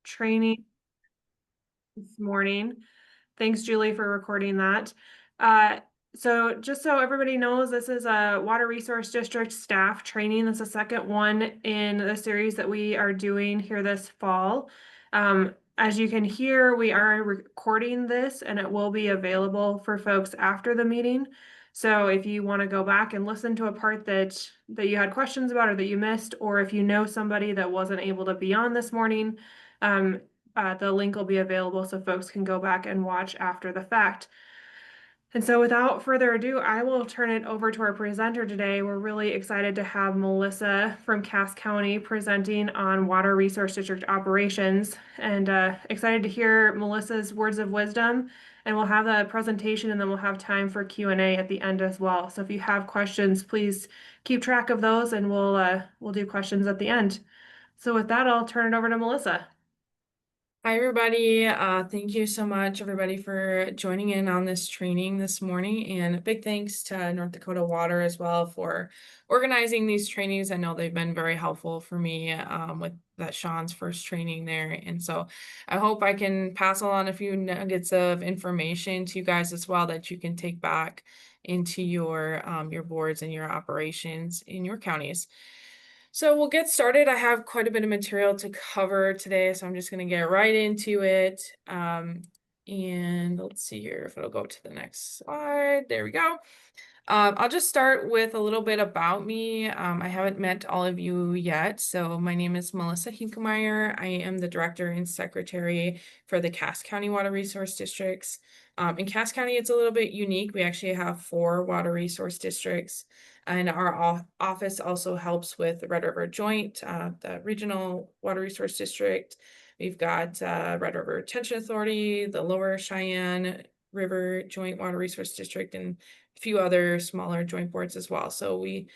training this morning. Thanks, Julie, for recording that. So just so everybody knows, this is a Water Resource District staff training. That's the second one in the series that we are doing here this fall. As you can hear, we are recording this and it will be available for folks after the meeting. So if you want to go back and listen to a part that you had questions about or that you missed, or if you know somebody that wasn't able to be on this morning, the link will be available so folks can go back and watch after the fact. And so without further ado, I will turn it over to our presenter today. We're really excited to have Melissa from Cass County presenting on Water Resource District operations, and excited to hear Melissa's words of wisdom. And we'll have the presentation and then we'll have time for Q&A at the end as well. So if you have questions, please keep track of those and we'll do questions at the end. So with that, I'll turn it over to Melissa. Hi, everybody. Thank you so much, everybody, for joining in on this training this morning. And a big thanks to North Dakota Water as well for organizing these trainings. I know they've been very helpful for me with that Sean's first training there. And so I hope I can pass along a few nuggets of information to you guys as well that you can take back into your boards and your operations in your counties. So we'll get started. I have quite a bit of material to cover today, so I'm just going to get right into it. And let's see here if it'll go to the next slide. There we go. I'll just start with a little bit about me. I haven't met all of you yet. So my name is Melissa Hinkemeyer. I am the Director and Secretary for the Cass County Water Resource Districts. In Cass County, it's a little bit unique. We actually have 4 water resource districts, and our office also helps with the Red River Joint, the Regional Water Resource District. We've got Red River Retention Authority, the Lower Cheyenne River Joint Water Resource District, and a few other smaller joint boards as well. So we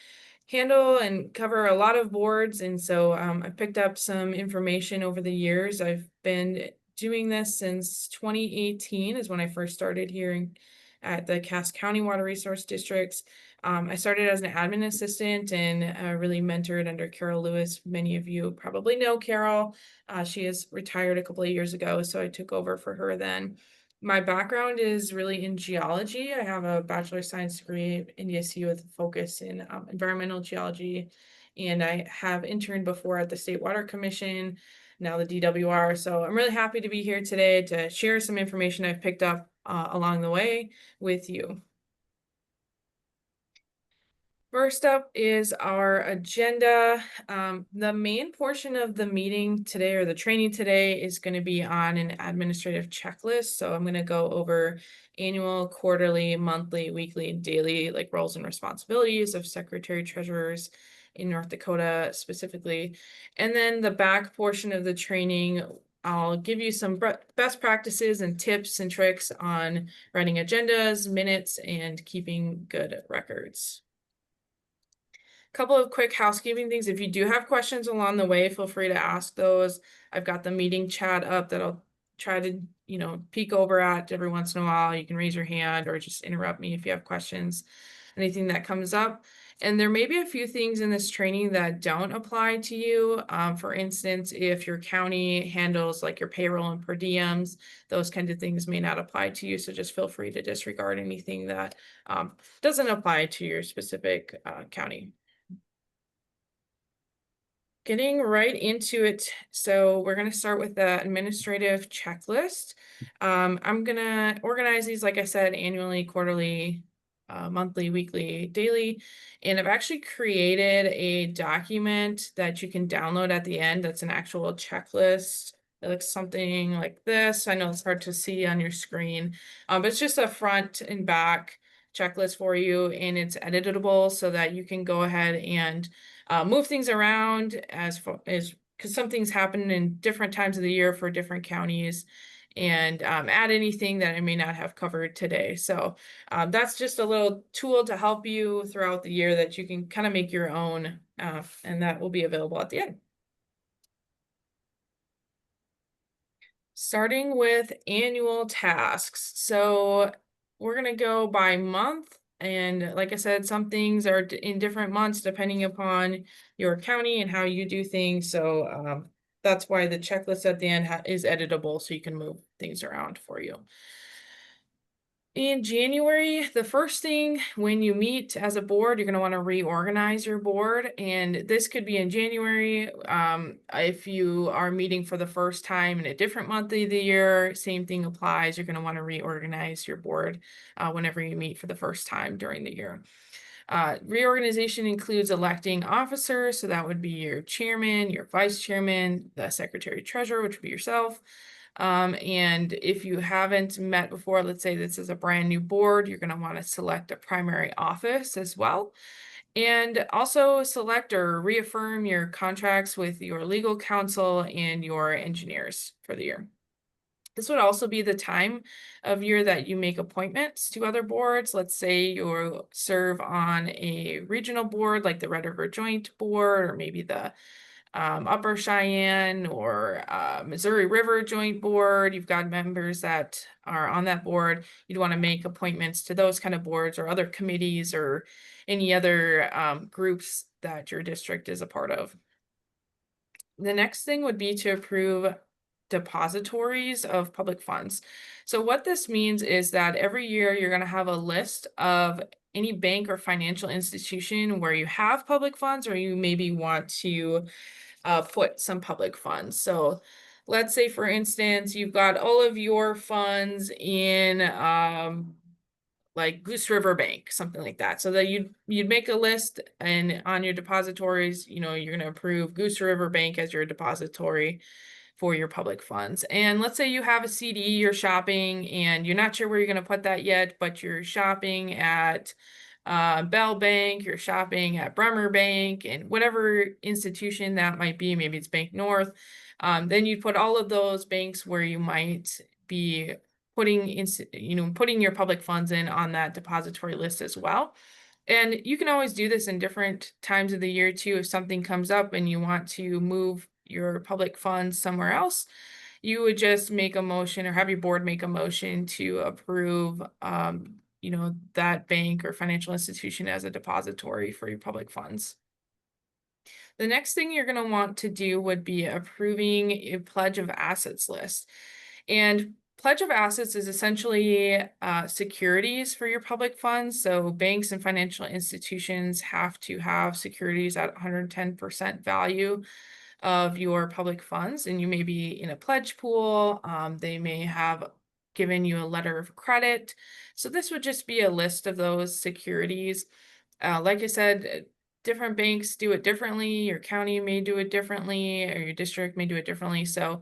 handle and cover a lot of boards. And so I picked up some information over the years. I've been doing this since 2018 is when I first started here at the Cass County Water Resource Districts. I started as an admin assistant and really mentored under Carol Lewis. Many of you probably know Carol. She is retired a couple of years ago, so I took over for her then. My background is really in geology. I have a Bachelor of Science degree in DSU with a focus in environmental geology, and I have interned before at the State Water Commission, now the DWR. So I'm really happy to be here today to share some information I've picked up along the way with you. First up is our agenda. The main portion of the meeting today, or the training today, is going to be on an administrative checklist. So I'm going to go over annual, quarterly, monthly, weekly, daily, like roles and responsibilities of secretary treasurers in North Dakota specifically. And then the back portion of the training, I'll give you some best practices and tips and tricks on writing agendas, minutes, and keeping good records. Couple of quick housekeeping things. If you do have questions along the way, feel free to ask those. I've got the meeting chat up that I'll try to, peek over at every once in a while. You can raise your hand or just interrupt me if you have questions, anything that comes up. And there may be a few things in this training that don't apply to you. For instance, if your county handles like your payroll and per diems, those kinds of things may not apply to you. So just feel free to disregard anything that doesn't apply to your specific county. Getting right into it. So we're going to start with the administrative checklist. I'm going to organize these, like I said, annually, quarterly, monthly, weekly, daily. And I've actually created a document that you can download at the end. That's an actual checklist. It looks something like this. I know it's hard to see on your screen, but it's just a front and back checklist for you, and it's editable so that you can go ahead and move things around because some things happen in different times of the year for different counties, and add anything that I may not have covered today. So that's just a little tool to help you throughout the year that you can kind of make your own, and that will be available at the end. Starting with annual tasks. So we're going to go by month. And like I said, some things are in different months depending upon your county and how you do things. So that's why the checklist at the end is editable, so you can move things around for you. In January, the first thing when you meet as a board, you're going to want to reorganize your board. And this could be in January. If you are meeting for the first time in a different month of the year, same thing applies. You're going to want to reorganize your board whenever you meet for the first time during the year. Reorganization includes electing officers. So that would be your chairman, your vice chairman, the secretary treasurer, which would be yourself. And if you haven't met before, let's say this is a brand new board, you're going to want to select a primary office as well. And also select or reaffirm your contracts with your legal counsel and your engineers for the year. This would also be the time of year that you make appointments to other boards. Let's say you serve on a regional board like the Red River Joint Board, or maybe the Upper Cheyenne or Missouri River Joint Board. You've got members that are on that board. You'd want to make appointments to those kind of boards or other committees or any other groups that your district is a part of. The next thing would be to approve depositories of public funds. So what this means is that every year you're going to have a list of any bank or financial institution where you have public funds or you maybe want to put some public funds. So let's say, for instance, you've got all of your funds in like Goose River Bank, something like that. So that you'd make a list, and on your depositories, you're going to approve Goose River Bank as your depository for your public funds. And let's say you have a CD you're shopping and you're not sure where you're going to put that yet, but you're shopping at Bell Bank, you're shopping at Bremer Bank, and whatever institution that might be, maybe it's Bank North. Then you put all of those banks where you might be putting putting your public funds in on that depository list as well. And you can always do this in different times of the year too. If something comes up and you want to move your public funds somewhere else, you would just make a motion or have your board make a motion to approve that bank or financial institution as a depository for your public funds. The next thing you're going to want to do would be approving a pledge of assets list. And pledge of assets is essentially securities for your public funds. So banks and financial institutions have to have securities at 110% value of your public funds, and you may be in a pledge pool. They may have given you a letter of credit. So this would just be a list of those securities. Like I said, different banks do it differently. Your county may do it differently, or your district may do it differently. So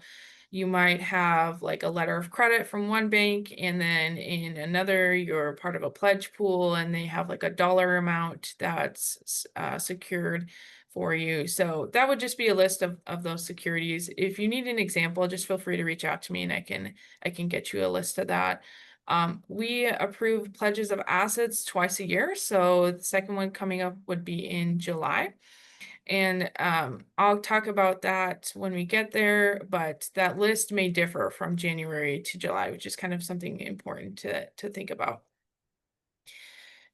you might have like a letter of credit from one bank, and then in another, you're part of a pledge pool and they have like a dollar amount that's secured for you. So that would just be a list of those securities. If you need an example, just feel free to reach out to me and I can get you a list of that. We approve pledges of assets twice a year. So the second one coming up would be in July. And I'll talk about that when we get there, but that list may differ from January to July, which is kind of something important to think about.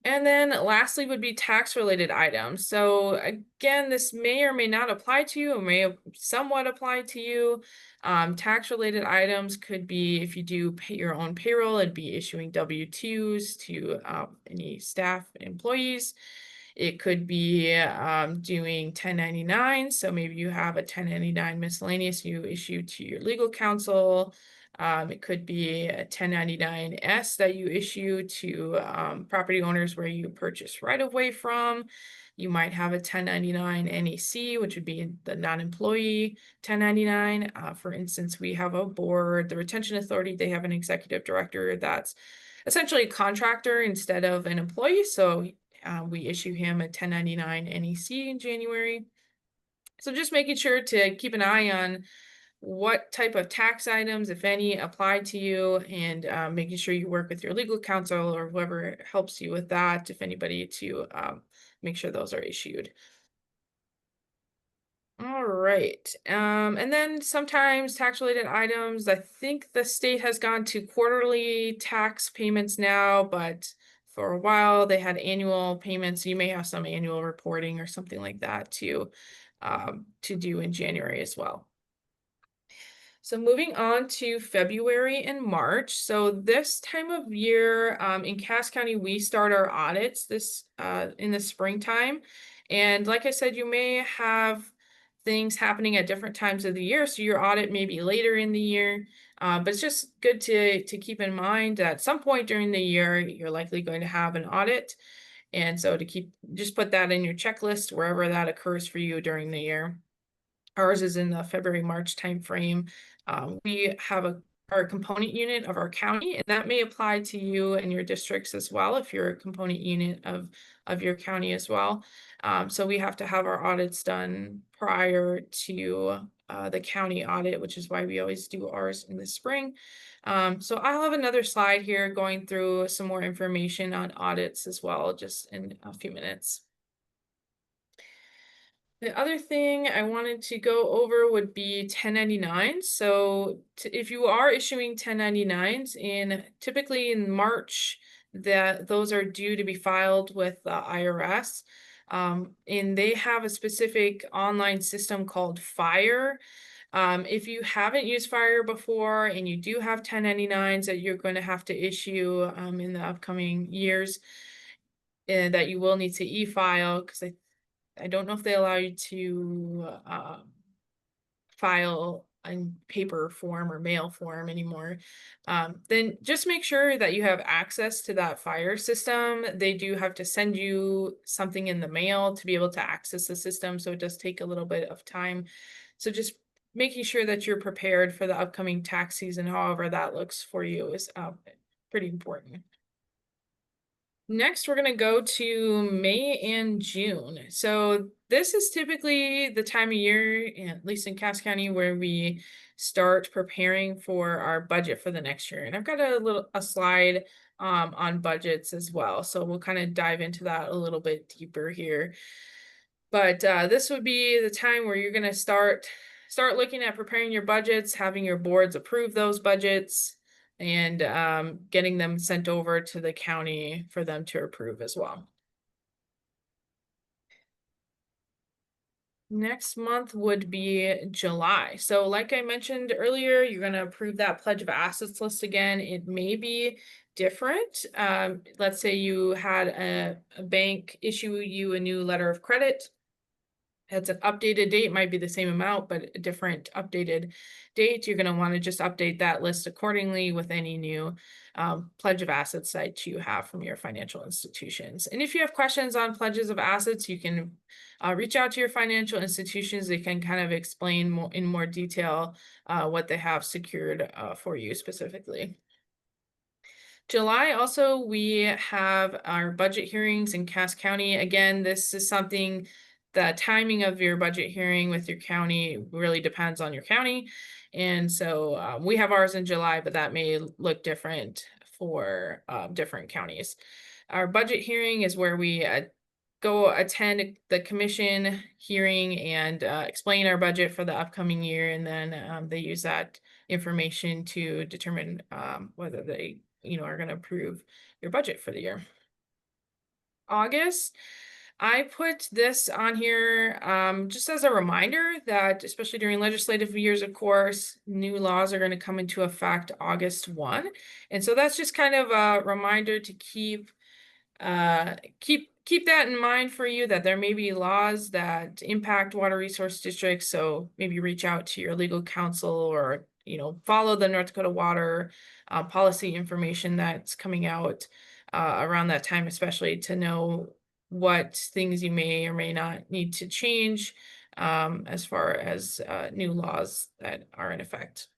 And then lastly would be tax-related items. So again, this may or may not apply to you, or may somewhat apply to you. Tax-related items could be, if you do pay your own payroll, it'd be issuing W-2s to any staff employees. It could be doing 1099. So maybe you have a 1099 miscellaneous you issue to your legal counsel. It could be a 1099-S that you issue to property owners where you purchase right of way from. You might have a 1099 NEC, which would be the non-employee 1099. For instance, we have a board, the Retention Authority, they have an executive director that's essentially a contractor instead of an employee. So we issue him a 1099 NEC in January. So just making sure to keep an eye on what type of tax items, if any, apply to you, and making sure you work with your legal counsel or whoever helps you with that, if anybody, to make sure those are issued. All right. And then sometimes tax-related items, I think the state has gone to quarterly tax payments now, but for a while they had annual payments. You may have some annual reporting or something like that to do in January as well. So moving on to February and March. So this time of year, in Cass County, we start our audits this in the springtime. And like I said, you may have things happening at different times of the year. So your audit may be later in the year. But it's just good to keep in mind that at some point during the year, you're likely going to have an audit. And so just put that in your checklist wherever that occurs for you during the year. Ours is in the February, March timeframe. We have our component unit of our county, and that may apply to you and your districts as well if you're a component unit of your county as well. So we have to have our audits done prior to the county audit, which is why we always do ours in the spring. So I'll have another slide here going through some more information on audits as well, just in a few minutes. The other thing I wanted to go over would be 1099s. So if you are issuing 1099s typically in March, those are due to be filed with the IRS. And they have a specific online system called FIRE. If you haven't used FIRE before and you do have 1099s that you're going to have to issue in the upcoming years, and that you will need to e-file, because I don't know if they allow you to file in paper form or mail form anymore. Then just make sure that you have access to that FIRE system. They do have to send you something in the mail to be able to access the system, so it does take a little bit of time. So just making sure that you're prepared for the upcoming tax season, however that looks for you, is pretty important. Next, we're going to go to May and June. So this is typically the time of year, at least in Cass County, where we start preparing for our budget for the next year. And I've got a slide on budgets as well. So we'll kind of dive into that a little bit deeper here. But this would be the time where you're going to start looking at preparing your budgets, having your boards approve those budgets, and getting them sent over to the county for them to approve as well. Next month would be July. So like I mentioned earlier, you're going to approve that pledge of assets list again. It may be different. Let's say you had a bank issue you a new letter of credit. It's an updated date, might be the same amount, but a different updated date. You're going to want to just update that list accordingly with any new pledge of assets that you have from your financial institutions. And if you have questions on pledges of assets, you can reach out to your financial institutions. They can kind of explain in more detail what they have secured for you specifically. July also, we have our budget hearings in Cass County. Again, this is something, the timing of your budget hearing with your county really depends on your county. And so we have ours in July, but that may look different for different counties. Our budget hearing is where we go attend the commission hearing and explain our budget for the upcoming year. And then they use that information to determine whether they are going to approve your budget for the year. August, I put this on here just as a reminder that, especially during legislative years, of course, new laws are going to come into effect August 1. And so that's just kind of a reminder to keep that in mind for you, that there may be laws that impact water resource districts. So maybe reach out to your legal counsel, or follow the North Dakota Water policy information that's coming out around that time, especially to know what things you may or may not need to change as far as new laws that are in effect.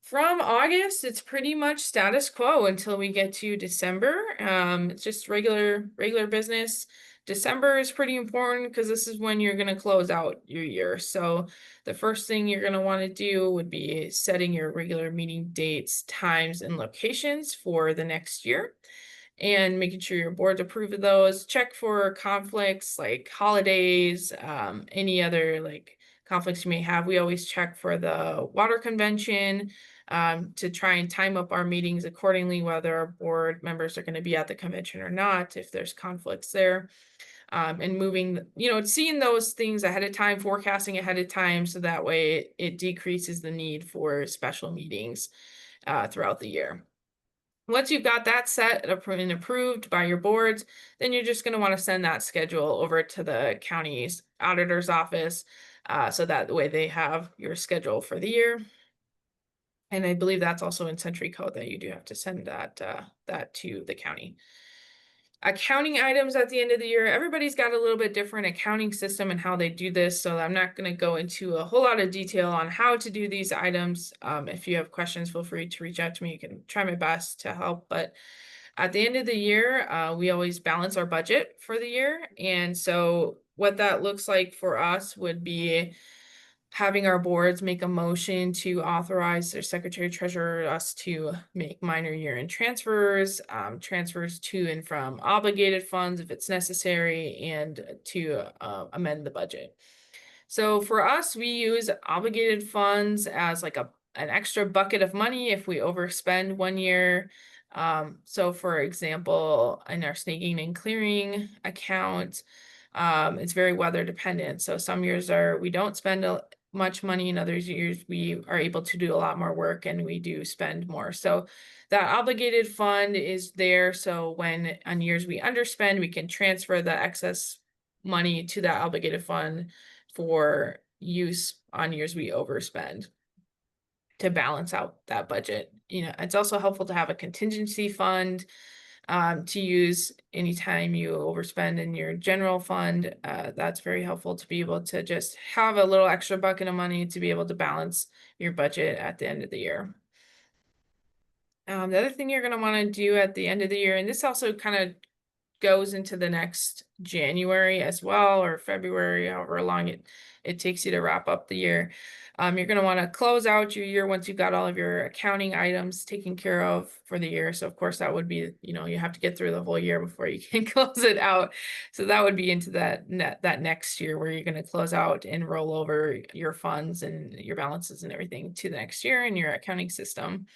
From August, it's pretty much status quo until we get to December. It's just regular business. December is pretty important because this is when you're going to close out your year. So the first thing you're going to want to do would be setting your regular meeting dates, times, and locations for the next year, and making sure your boards approve of those. Check for conflicts like holidays, any other like conflicts you may have. We always check for the water convention to try and time up our meetings accordingly, whether our board members are going to be at the convention or not, if there's conflicts there. and moving, seeing those things ahead of time, forecasting ahead of time, so that way it decreases the need for special meetings throughout the year. Once you've got that set and approved by your boards, then you're just going to want to send that schedule over to the county's auditor's office, so that way they have your schedule for the year. And I believe that's also in Century Code that you do have to send that to the county. Accounting items at the end of the year, everybody's got a little bit different accounting system and how they do this, so I'm not going to go into a whole lot of detail on how to do these items. If you have questions, feel free to reach out to me. You can try my best to help, but at the end of the year, we always balance our budget for the year, and so what that looks like for us would be having our boards make a motion to authorize their secretary treasurer us to make minor year-end transfers, transfers to and from obligated funds if it's necessary, and to amend the budget. So for us, we use obligated funds as like an extra bucket of money if we overspend one year. So for example, in our snaking and clearing account, it's very weather dependent. So some years we don't spend much money, in other years we are able to do a lot more work and we do spend more. So that obligated fund is there, so when on years we underspend, we can transfer the excess money to that obligated fund for use on years we overspend to balance out that budget. It's also helpful to have a contingency fund to use anytime you overspend in your general fund. That's very helpful to be able to just have a little extra bucket of money to be able to balance your budget at the end of the year. The other thing you're going to want to do at the end of the year, and this also kind of goes into the next January as well, or February, however long it takes you to wrap up the year. You're going to want to close out your year once you've got all of your accounting items taken care of for the year. So of course that would be, you have to get through the whole year before you can close it out. So that would be into that next year where you're going to close out and roll over your funds and your balances and everything to the next year in your accounting system.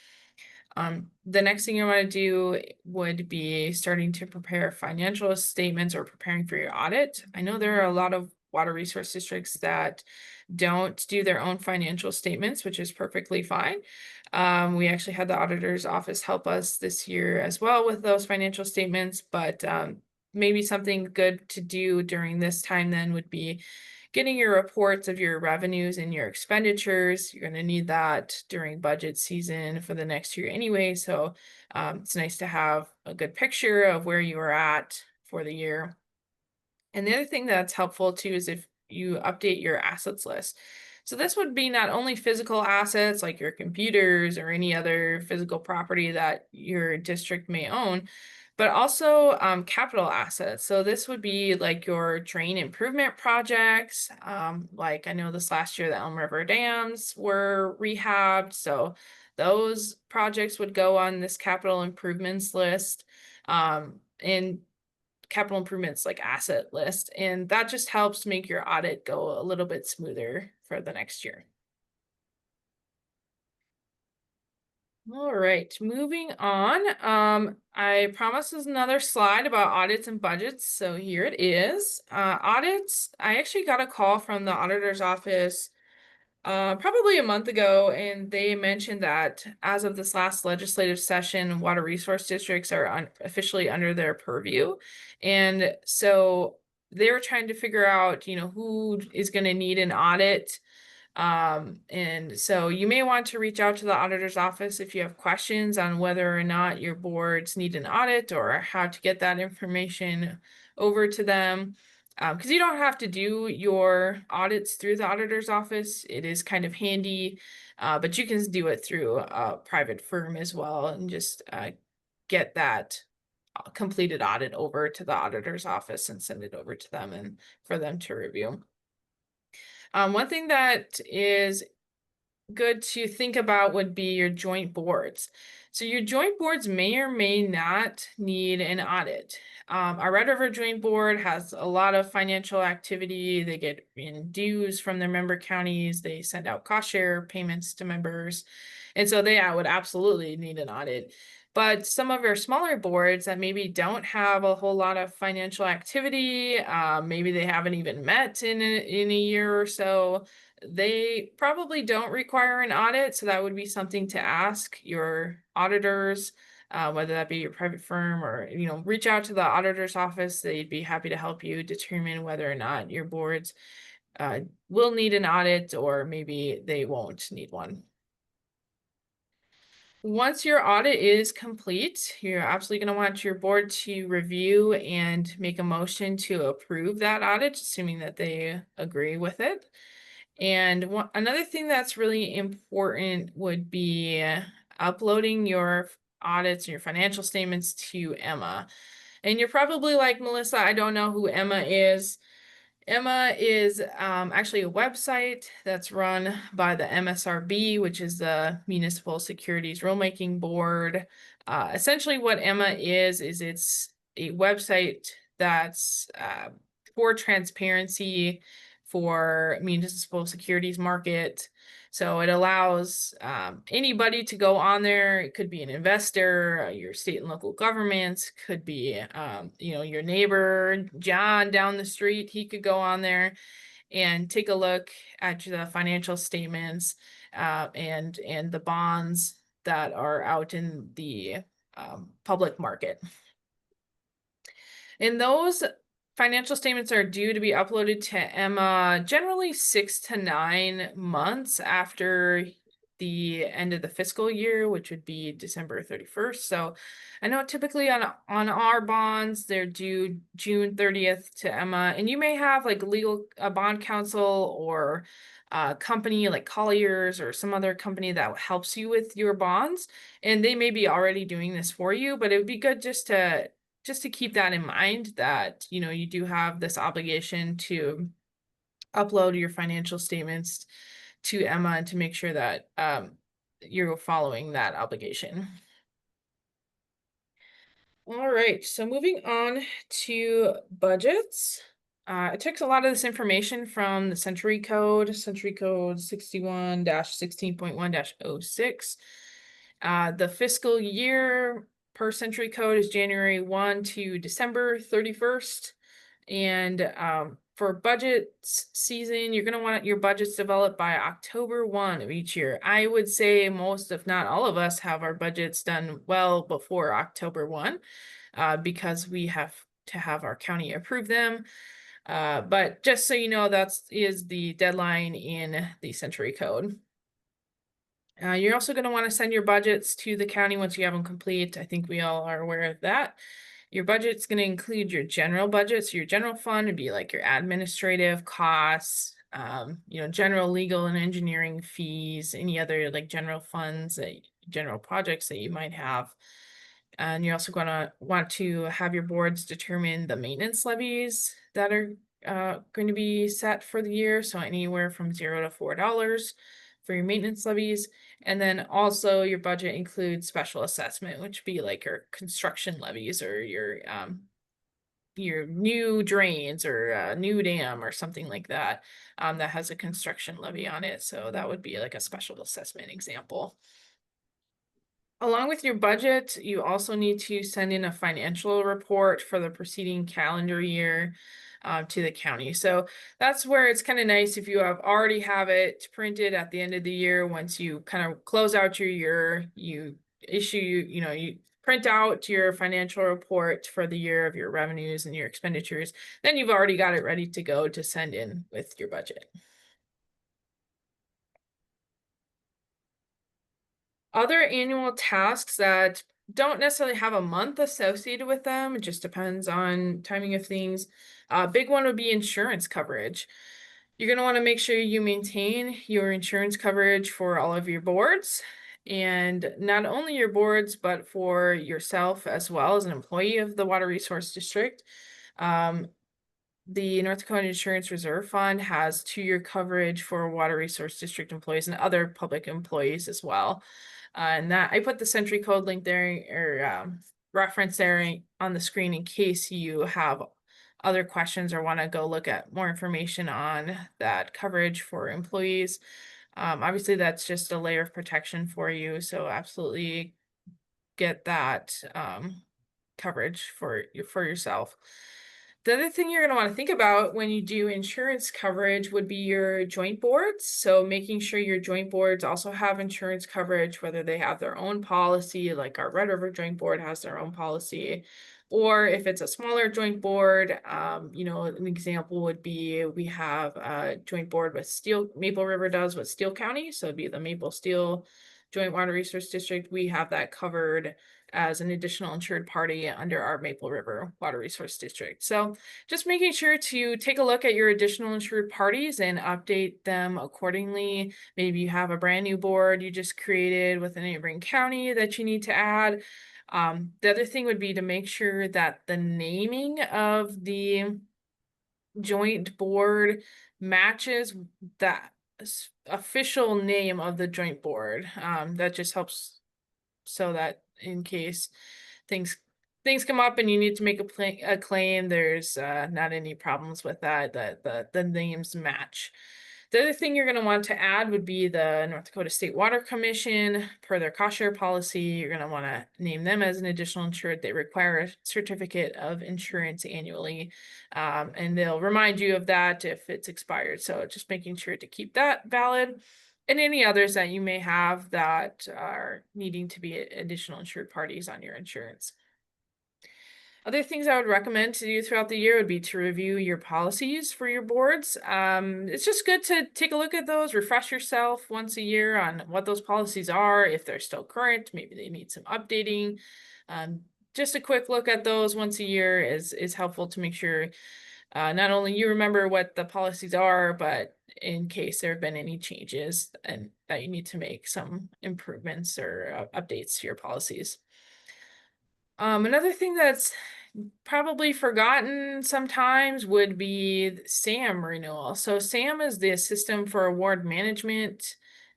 The next thing you want to do would be starting to prepare financial statements or preparing for your audit. I know there are a lot of water resource districts that don't do their own financial statements, which is perfectly fine. We actually had the auditor's office help us this year as well with those financial statements, but maybe something good to do during this time then would be getting your reports of your revenues and your expenditures. You're going to need that during budget season for the next year anyway. So it's nice to have a good picture of where you are at for the year. And the other thing that's helpful too is if you update your assets list. So this would be not only physical assets like your computers or any other physical property that your district may own, but also capital assets. So this would be like your drain improvement projects. Like I know this last year the Elm River dams were rehabbed. So those projects would go on this capital improvements list. And capital improvements like asset list. And that just helps make your audit go a little bit smoother for the next year. All right, moving on. I promised there's another slide about audits and budgets. So here it is. Audits, I actually got a call from the auditor's office probably a month ago, and they mentioned that as of this last legislative session, water resource districts are officially under their purview. And so they're trying to figure out, who is going to need an audit. And so you may want to reach out to the auditor's office if you have questions on whether or not your boards need an audit or how to get that information over to them. Because you don't have to do your audits through the auditor's office. It is kind of handy, but you can do it through a private firm as well and just get that completed audit over to the auditor's office and send it over to them and for them to review. One thing that is good to think about would be your joint boards. So your joint boards may or may not need an audit. Our Red River Joint Board has a lot of financial activity. They get in dues from their member counties. They send out cost share payments to members. And so they would absolutely need an audit. But some of your smaller boards that maybe don't have a whole lot of financial activity, maybe they haven't even met in a year or so, they probably don't require an audit. So that would be something to ask your auditors, whether that be your private firm or, reach out to the auditor's office. They'd be happy to help you determine whether or not your boards will need an audit, or maybe they won't need one. Once your audit is complete, you're absolutely going to want your board to review and make a motion to approve that audit, assuming that they agree with it. And another thing that's really important would be uploading your audits and your financial statements to Emma. And you're probably like, Melissa, I don't know who Emma is. Emma is actually a website that's run by the MSRB, which is the Municipal Securities Rulemaking Board. Essentially what Emma is it's a website that's for transparency for municipal securities market. So it allows anybody to go on there. It could be an investor, your state and local governments, could be your neighbor John down the street. He could go on there and take a look at the financial statements and the bonds that are out in the public market. And those financial statements are due to be uploaded to Emma generally 6 to 9 months after the end of the fiscal year, which would be December 31st. So I know typically on our bonds, they're due June 30th to Emma, and you may have like a bond counsel or a company like Colliers or some other company that helps you with your bonds, and they may be already doing this for you, but it would be good just to keep that in mind, that, you do have this obligation to upload your financial statements to Emma and to make sure that you're following that obligation. All right, so moving on to budgets. I took a lot of this information from the Century Code 61-16.1-06. The fiscal year per Century Code is January 1 to December 31st. And for budget season, you're going to want your budgets developed by October 1 of each year. I would say most, if not all of us, have our budgets done well before October 1 because we have to have our county approve them. But just so you know, that is the deadline in the Century Code. You're also going to want to send your budgets to the county once you have them complete. I think we all are aware of that. Your budget's going to include your general budget. So your general fund would be like your administrative costs, general legal and engineering fees, any other like general funds, general projects that you might have. And you're also going to want to have your boards determine the maintenance levies that are going to be set for the year. So anywhere from $0 to $4 for your maintenance levies. And then also your budget includes special assessment, which would be like your construction levies or your new drains or a new dam or something like that, that has a construction levy on it. So that would be like a special assessment example. Along with your budget, you also need to send in a financial report for the preceding calendar year to the county. So that's where it's kind of nice if you already have it printed at the end of the year. Once you kind of close out your year, you print out your financial report for the year of your revenues and your expenditures. Then you've already got it ready to go to send in with your budget. Other annual tasks that don't necessarily have a month associated with them, it just depends on timing of things. A big one would be insurance coverage. You're going to want to make sure you maintain your insurance coverage for all of your boards, and not only your boards, but for yourself as well as an employee of the Water Resource District. The North Dakota Insurance Reserve Fund has 2-year coverage for Water Resource District employees and other public employees as well. And that I put the Century Code link there, or reference there on the screen in case you have other questions or want to go look at more information on that coverage for employees. Obviously, that's just a layer of protection for you. So absolutely get that coverage for yourself. The other thing you're going to want to think about when you do insurance coverage would be your joint boards. So making sure your joint boards also have insurance coverage, whether they have their own policy, like our Red River joint board has their own policy, or if it's a smaller joint board, you know, an example would be we have a joint board with Maple River does with Steele County. So it'd be the Maple Steele Joint Water Resource District. We have that covered as an additional insured party under our Maple River Water Resource District. So just making sure to take a look at your additional insured parties and update them accordingly. Maybe you have a brand new board you just created with a neighboring county that you need to add. The other thing would be to make sure that the naming of the joint board matches that official name of the joint board. That just helps so that in case things come up and you need to make a claim, there's not any problems with that, the names match. The other thing you're going to want to add would be the North Dakota State Water Commission. Per their cost share policy, you're going to want to name them as an additional insured. They require a certificate of insurance annually, and they'll remind you of that if it's expired. So just making sure to keep that valid. And any others that you may have that are needing to be additional insured parties on your insurance. Other things I would recommend to do throughout the year would be to review your policies for your boards. It's just good to take a look at those, refresh yourself once a year on what those policies are, if they're still current, maybe they need some updating. Just a quick look at those once a year is helpful to make sure not only you remember what the policies are, but in case there have been any changes and that you need to make some improvements or updates to your policies. Another thing that's probably forgotten sometimes would be SAM renewal. So SAM is the System for Award Management.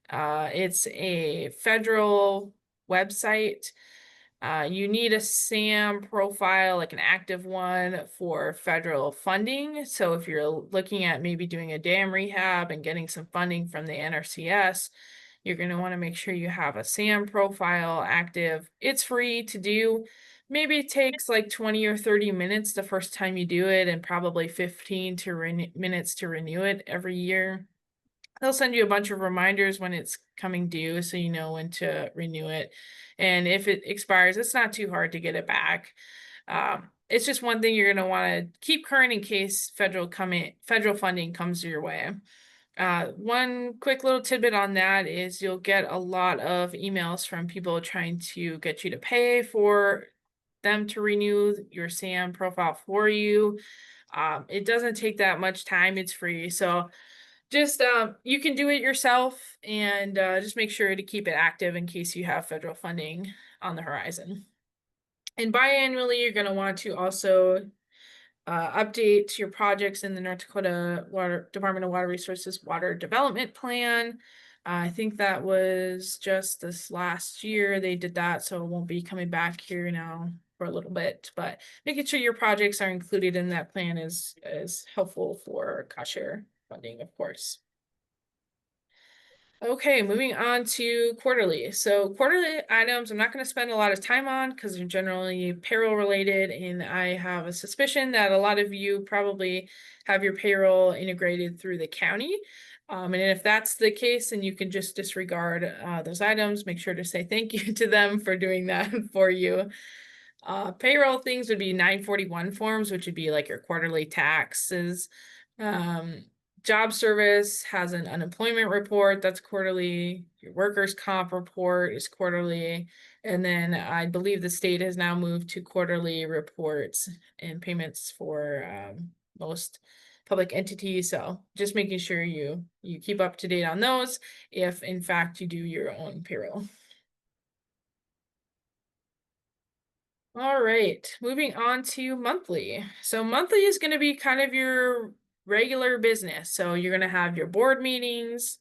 It's a federal website. You need a SAM profile, like an active one for federal funding. So if you're looking at maybe doing a dam rehab and getting some funding from the NRCS, you're going to want to make sure you have a SAM profile active. It's free to do. Maybe it takes like 20 or 30 minutes the first time you do it, and probably 15 minutes to renew it every year. They'll send you a bunch of reminders when it's coming due, so you know when to renew it. And if it expires, it's not too hard to get it back. It's just one thing you're going to want to keep current in case federal funding comes your way. One quick little tidbit on that is you'll get a lot of emails from people trying to get you to pay for them to renew your SAM profile for you. It doesn't take that much time. It's free. So just you can do it yourself, and just make sure to keep it active in case you have federal funding on the horizon. And biannually, you're going to want to also update your projects in the North Dakota Department of Water Resources Water Development Plan. I think that was just this last year they did that, so it won't be coming back here now for a little bit, but making sure your projects are included in that plan is helpful for cost share funding, of course. Okay, moving on to quarterly. So quarterly items, I'm not going to spend a lot of time on because they're generally payroll related, and I have a suspicion that a lot of you probably have your payroll integrated through the county. And if that's the case, then you can just disregard those items. Make sure to say thank you to them for doing that for you. Payroll things would be 941 forms, which would be like your quarterly taxes. Job service has an unemployment report that's quarterly. Your workers' comp report is quarterly. And then I believe the state has now moved to quarterly reports and payments for most public entities. So just making sure you keep up to date on those if in fact you do your own payroll. All right, moving on to monthly. So monthly is going to be kind of your regular business. So you're going to have your board meetings,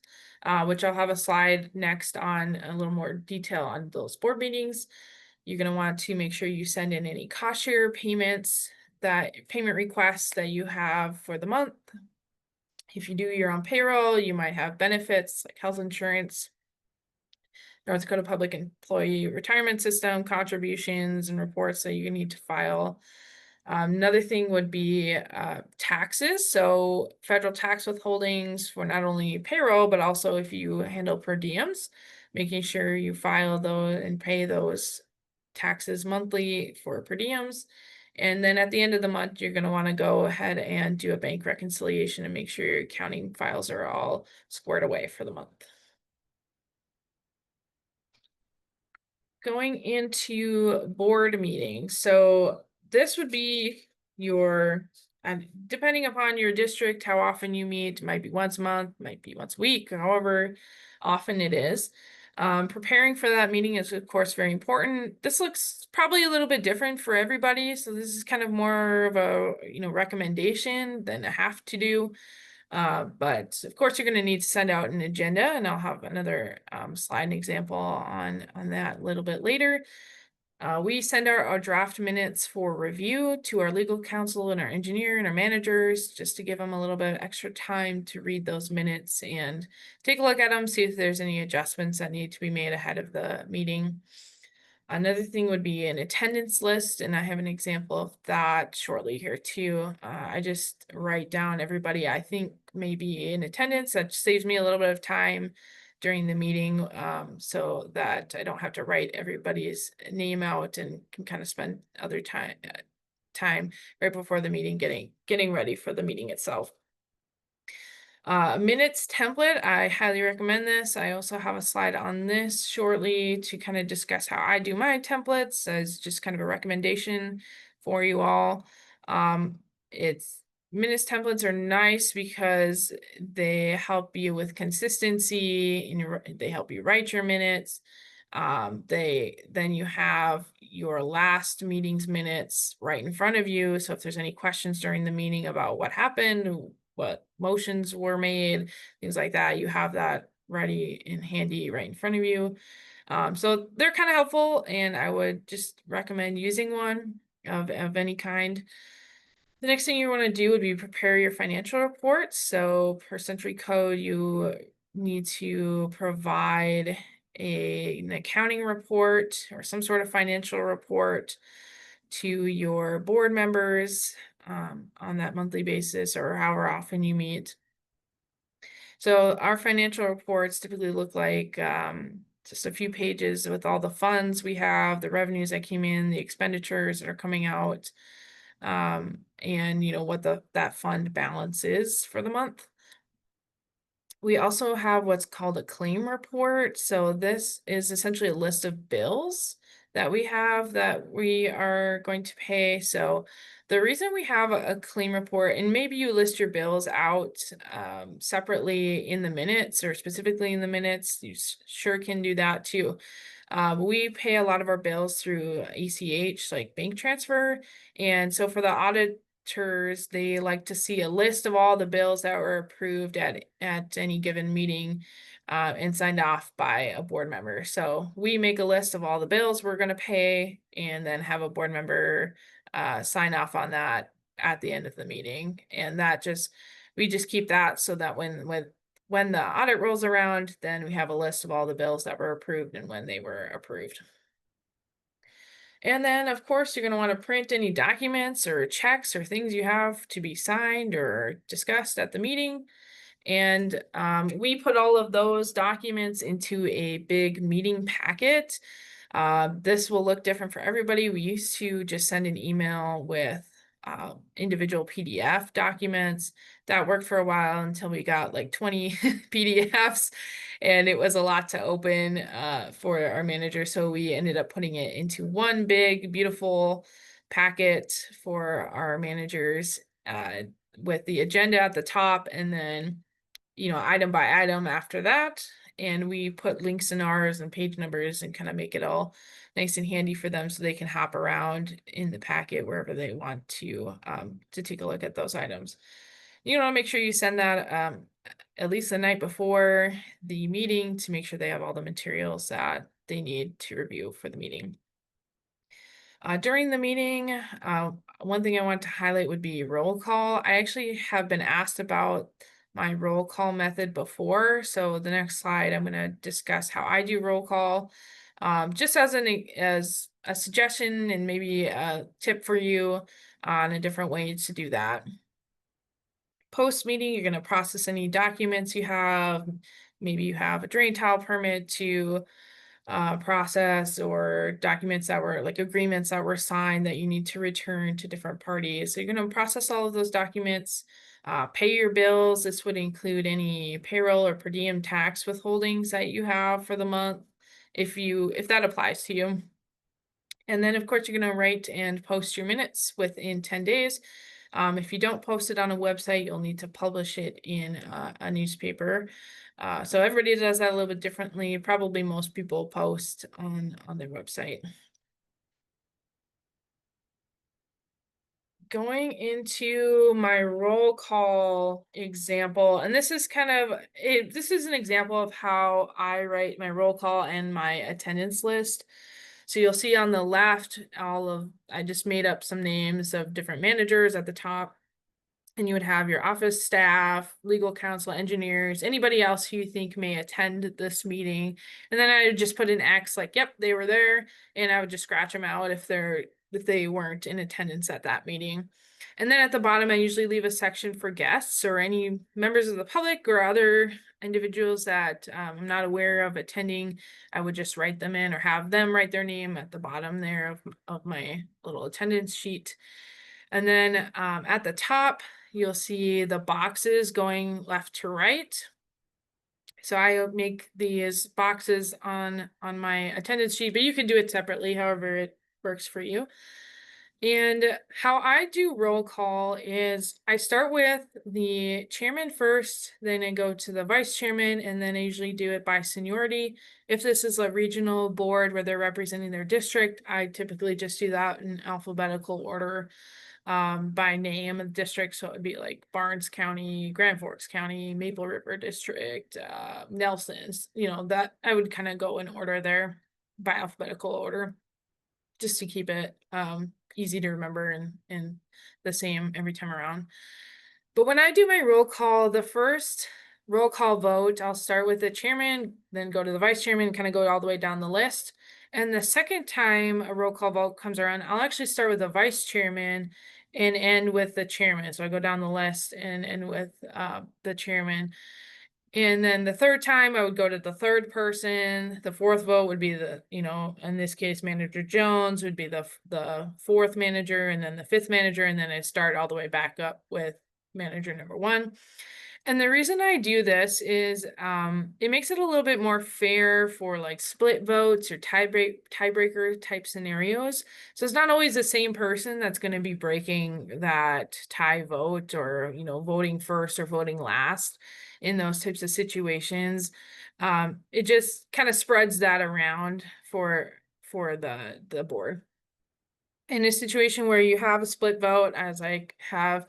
which I'll have a slide next on a little more detail on those board meetings. You're going to want to make sure you send in any cost share payments, payment requests that you have for the month. If you do your own payroll, you might have benefits like health insurance. North Dakota Public Employee Retirement System contributions and reports that you need to file. Another thing would be taxes. So federal tax withholdings for not only payroll, but also if you handle per diems, making sure you file those and pay those taxes monthly for per diems. And then at the end of the month, you're going to want to go ahead and do a bank reconciliation and make sure your accounting files are all squared away for the month. Going into board meetings. So this would be your, depending upon your district, how often you meet, might be once a month, might be once a week, however often it is. Preparing for that meeting is of course very important. This looks probably a little bit different for everybody. So this is kind of more of a, recommendation than a have to do. But of course, you're going to need to send out an agenda, and I'll have another slide and example on that a little bit later. We send out our draft minutes for review to our legal counsel and our engineer and our managers, just to give them a little bit of extra time to read those minutes and take a look at them, see if there's any adjustments that need to be made ahead of the meeting. Another thing would be an attendance list, and I have an example of that shortly here too. I just write down everybody I think may be in attendance. That saves me a little bit of time during the meeting, so that I don't have to write everybody's name out and can kind of spend other time right before the meeting getting ready for the meeting itself. Minutes template, I highly recommend this. I also have a slide on this shortly to kind of discuss how I do my templates as just kind of a recommendation for you all. Minutes templates are nice because they help you with consistency and they help you write your minutes. Then you have your last meeting's minutes right in front of you. So if there's any questions during the meeting about what happened, what motions were made, things like that, you have that ready and handy right in front of you. So they're kind of helpful, and I would just recommend using one of any kind. The next thing you want to do would be prepare your financial reports. So per century code, you need to provide an accounting report or some sort of financial report to your board members on that monthly basis or however often you meet. So our financial reports typically look like just a few pages with all the funds we have, the revenues that came in, the expenditures that are coming out, and what that fund balance is for the month. We also have what's called a claim report. So this is essentially a list of bills that we have that we are going to pay. So the reason we have a claim report, and maybe you list your bills out separately in the minutes or specifically in the minutes, you sure can do that too. We pay a lot of our bills through ACH, like bank transfer. And so for the auditors, they like to see a list of all the bills that were approved at any given meeting and signed off by a board member. So we make a list of all the bills we're going to pay and then have a board member sign off on that at the end of the meeting. And we just keep that so that when the audit rolls around, then we have a list of all the bills that were approved and when they were approved. And then, of course, you're going to want to print any documents or checks or things you have to be signed or discussed at the meeting. And we put all of those documents into a big meeting packet. This will look different for everybody. We used to just send an email with individual PDF documents. That worked for a while until we got like 20 PDFs, and it was a lot to open for our manager. So we ended up putting it into one big, beautiful packet for our managers with the agenda at the top, and then item by item after that. And we put links in ours and page numbers and kind of make it all nice and handy for them so they can hop around in the packet wherever they want to take a look at those items. You want to make sure you send that at least the night before the meeting to make sure they have all the materials that they need to review for the meeting. During the meeting, one thing I want to highlight would be roll call. I actually have been asked about my roll call method before. So the next slide, I'm going to discuss how I do roll call, just as a suggestion and maybe a tip for you on a different way to do that. Post meeting, you're going to process any documents you have. Maybe you have a drain tile permit to process, or documents that were like agreements that were signed that you need to return to different parties. So you're going to process all of those documents, pay your bills. This would include any payroll or per diem tax withholdings that you have for the month, if that applies to you. And then of course you're going to write and post your minutes within 10 days. If you don't post it on a website, you'll need to publish it in a newspaper. So everybody does that a little bit differently. Probably most people post on their website. Going into my roll call example, and this is this is an example of how I write my roll call and my attendance list. So you'll see on the left, I just made up some names of different managers at the top. And you would have your office staff, legal counsel, engineers, anybody else who you think may attend this meeting. And then I would just put an X, like, yep, they were there. And I would just scratch them out if they weren't in attendance at that meeting. And then at the bottom, I usually leave a section for guests or any members of the public or other individuals that I'm not aware of attending. I would just write them in or have them write their name at the bottom there of my little attendance sheet. And then at the top, you'll see the boxes going left to right. So I make these boxes on my attendance sheet, but you can do it separately, however it works for you. And how I do roll call is I start with the chairman first, then I go to the vice chairman, and then I usually do it by seniority. If this is a regional board where they're representing their district, I typically just do that in alphabetical order. By name of district. So it would be like Barnes County, Grand Forks County, Maple River District, Nelson's, that I would kind of go in order there by alphabetical order, just to keep it easy to remember and the same every time around. But when I do my roll call, the first roll call vote, I'll start with the chairman, then go to the vice chairman, kind of go all the way down the list. And the second time a roll call vote comes around, I'll actually start with the vice chairman and end with the chairman. So I go down the list and end with the chairman. And then the third time I would go to the third person. The fourth vote would be in this case, Manager Jones would be the fourth manager, and then the fifth manager. And then I start all the way back up with manager number one. And the reason I do this is it makes it a little bit more fair for like split votes or tiebreaker type scenarios. So it's not always the same person that's going to be breaking that tie vote, or voting first or voting last in those types of situations. It just kind of spreads that around for the board. In a situation where you have a split vote, as I have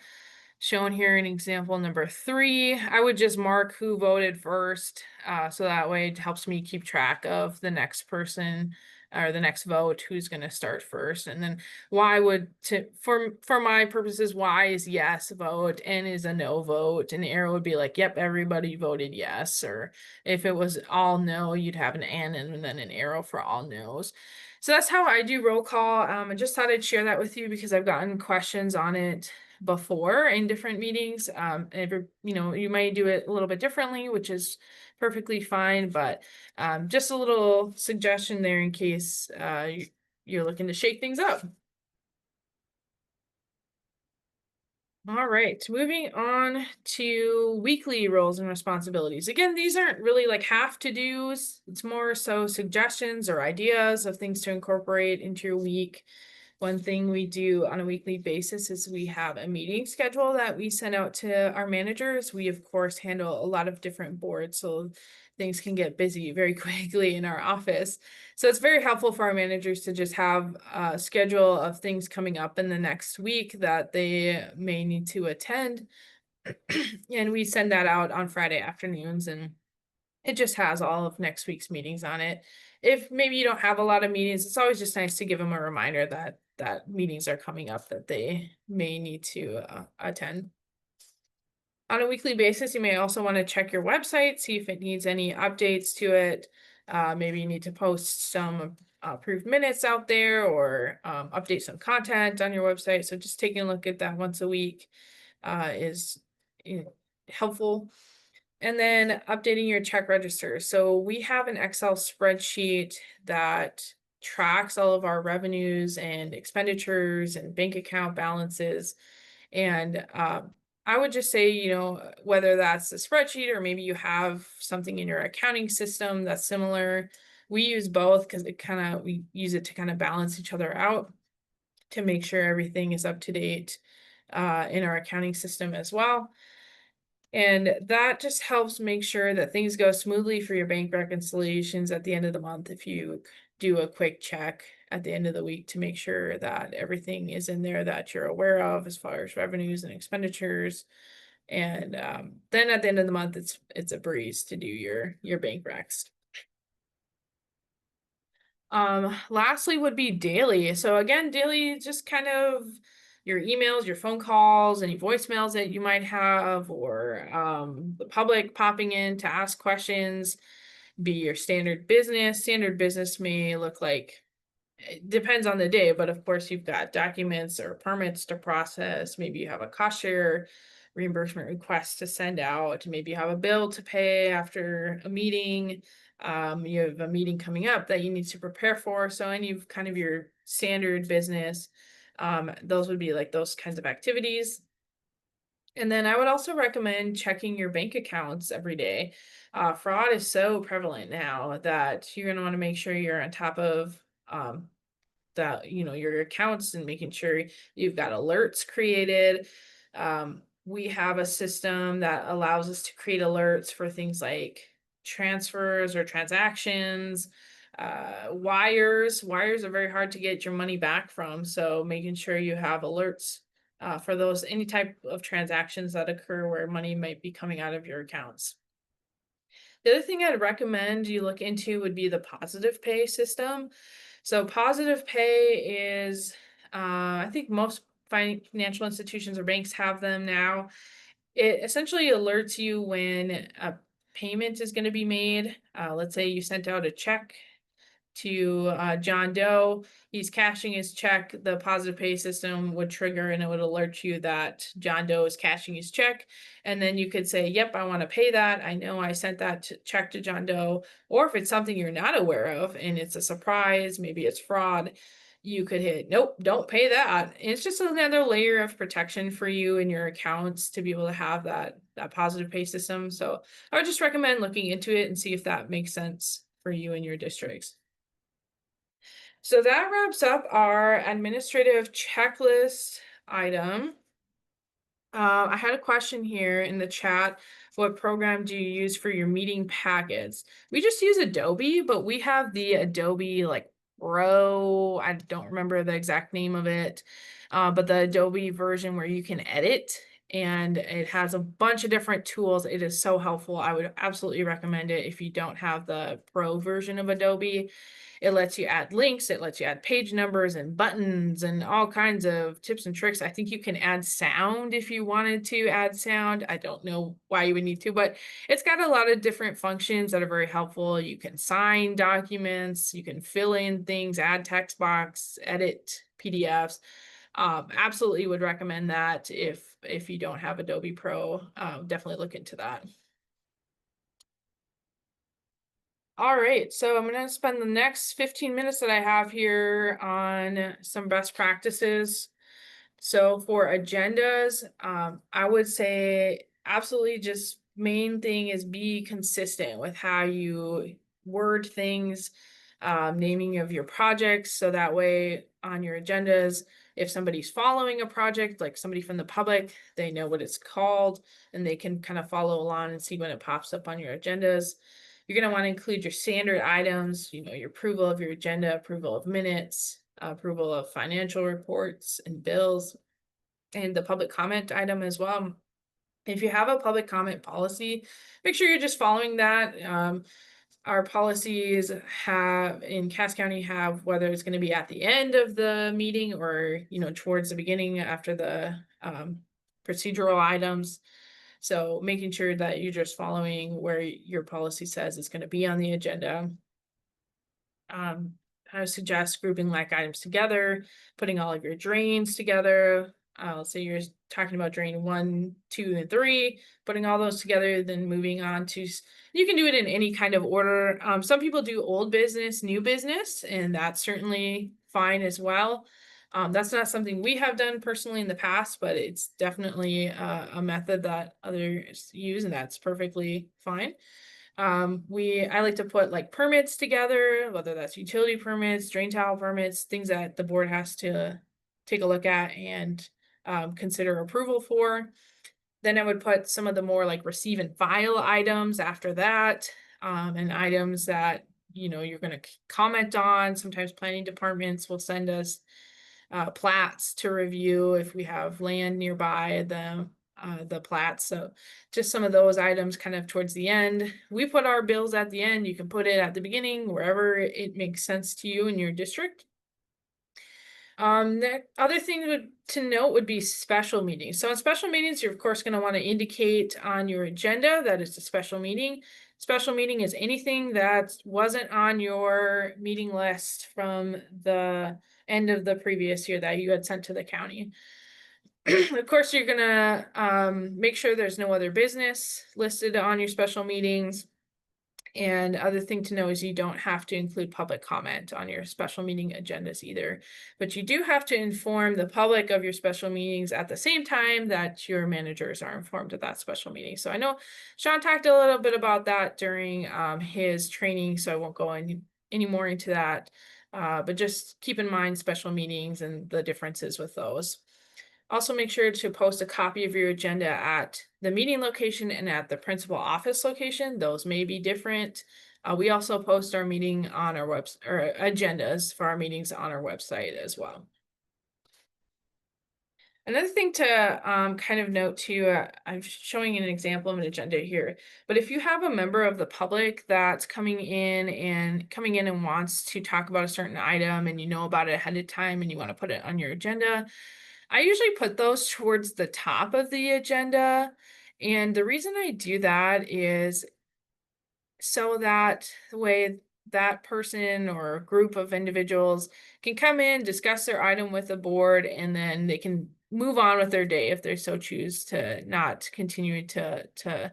shown here in example number 3, I would just mark who voted first, so that way it helps me keep track of the next person or the next vote, who's going to start first. And then for my purposes, Y is yes vote, N is a no vote, and the arrow would be like, yep, everybody voted yes. Or if it was all no, you'd have an N and then an arrow for all no's. So that's how I do roll call. I just thought I'd share that with you because I've gotten questions on it before in different meetings. You might do it a little bit differently, which is perfectly fine, but just a little suggestion there in case you're looking to shake things up. All right, moving on to weekly roles and responsibilities. Again, these aren't really like have to do's. It's more so suggestions or ideas of things to incorporate into your week. One thing we do on a weekly basis is we have a meeting schedule that we send out to our managers. We, of course, handle a lot of different boards, so things can get busy very quickly in our office. So it's very helpful for our managers to just have a schedule of things coming up in the next week that they may need to attend. And we send that out on Friday afternoons, and it just has all of next week's meetings on it. If maybe you don't have a lot of meetings, it's always just nice to give them a reminder that meetings are coming up that they may need to attend. On a weekly basis, you may also want to check your website, see if it needs any updates to it. Maybe you need to post some approved minutes out there, or update some content on your website. So just taking a look at that once a week is helpful. And then updating your check register. So we have an Excel spreadsheet that tracks all of our revenues and expenditures and bank account balances. And I would just say, whether that's a spreadsheet or maybe you have something in your accounting system that's similar. We use both because we use it to kind of balance each other out to make sure everything is up to date in our accounting system as well. And that just helps make sure that things go smoothly for your bank reconciliations at the end of the month. If you do a quick check at the end of the week to make sure that everything is in there that you're aware of as far as revenues and expenditures. And then at the end of the month, it's a breeze to do your bank recs. Lastly would be daily. So again, daily is just kind of your emails, your phone calls, any voicemails that you might have, or the public popping in to ask questions, be your standard business. Standard business may look like, it depends on the day, but of course you've got documents or permits to process. Maybe you have a cost share reimbursement request to send out. Maybe you have a bill to pay after a meeting. You have a meeting coming up that you need to prepare for. So any of kind of your standard business, those would be like those kinds of activities. And then I would also recommend checking your bank accounts every day. Fraud is so prevalent now that you're going to want to make sure you're on top of that, your accounts, and making sure you've got alerts created. We have a system that allows us to create alerts for things like transfers or transactions. Wires are very hard to get your money back from, so making sure you have alerts for those, any type of transactions that occur where money might be coming out of your accounts. The other thing I'd recommend you look into would be the positive pay system. So positive pay is, I think most financial institutions or banks have them now. It essentially alerts you when a payment is going to be made. Let's say you sent out a check to John Doe. He's cashing his check. The positive pay system would trigger and it would alert you that John Doe is cashing his check. And then you could say, yep, I want to pay that. I know I sent that check to John Doe. Or if it's something you're not aware of and it's a surprise, maybe it's fraud, you could hit, nope, don't pay that. And it's just another layer of protection for you and your accounts to be able to have that positive pay system. So I would just recommend looking into it and see if that makes sense for you and your districts. So that wraps up our administrative checklist item. I had a question here in the chat. What program do you use for your meeting packets? We just use Adobe, but we have the Adobe Pro. I don't remember the exact name of it, but the Adobe version where you can edit, and it has a bunch of different tools. It is so helpful. I would absolutely recommend it if you don't have the Pro version of Adobe. It lets you add links, it lets you add page numbers and buttons and all kinds of tips and tricks. I think you can add sound if you wanted to add sound. I don't know why you would need to, but it's got a lot of different functions that are very helpful. You can sign documents, you can fill in things, add text box, edit PDFs. Absolutely would recommend that if you don't have Adobe Pro. Definitely look into that. All right, so I'm going to spend the next 15 minutes that I have here on some best practices. So for agendas, I would say absolutely just main thing is be consistent with how you word things, naming of your projects. So that way on your agendas, if somebody's following a project, like somebody from the public, they know what it's called and they can kind of follow along and see when it pops up on your agendas. You're going to want to include your standard items, your approval of your agenda, approval of minutes, approval of financial reports and bills, and the public comment item as well. If you have a public comment policy, make sure you're just following that. Our policies in Cass County have whether it's going to be at the end of the meeting or towards the beginning after the procedural items. So making sure that you're just following where your policy says it's going to be on the agenda. I would suggest grouping like items together, putting all of your drains together. I'll say you're talking about drain 1, 2, and 3, putting all those together, then moving on to, you can do it in any kind of order. Some people do old business, new business, and that's certainly fine as well. That's not something we have done personally in the past, but it's definitely a method that others use, and that's perfectly fine. I like to put like permits together, whether that's utility permits, drain tile permits, things that the board has to take a look at and consider approval for. Then I would put some of the more like receive and file items after that, and items that you're going to comment on. Sometimes planning departments will send us plats to review if we have land nearby the plats. So just some of those items kind of towards the end. We put our bills at the end. You can put it at the beginning, wherever it makes sense to you in your district. The other thing to note would be special meetings. So in special meetings, you're of course going to want to indicate on your agenda that it's a special meeting. Special meeting is anything that wasn't on your meeting list from the end of the previous year that you had sent to the county. Of course, you're gonna make sure there's no other business listed on your special meetings. And other thing to know is you don't have to include public comment on your special meeting agendas either, but you do have to inform the public of your special meetings at the same time that your managers are informed of that special meeting. So I know Sean talked a little bit about that during his training, so I won't go any more into that, but just keep in mind special meetings and the differences with those. Also, make sure to post a copy of your agenda at the meeting location and at the principal office location. Those may be different. We also post our meeting on our website, or agendas for our meetings on our website as well. Another thing to kind of note too, I'm showing an example of an agenda here, but if you have a member of the public that's coming in and wants to talk about a certain item and you know about it ahead of time and you want to put it on your agenda, I usually put those towards the top of the agenda. And the reason I do that is so that the way that person or group of individuals can come in, discuss their item with the board, and then they can move on with their day if they so choose to not continue to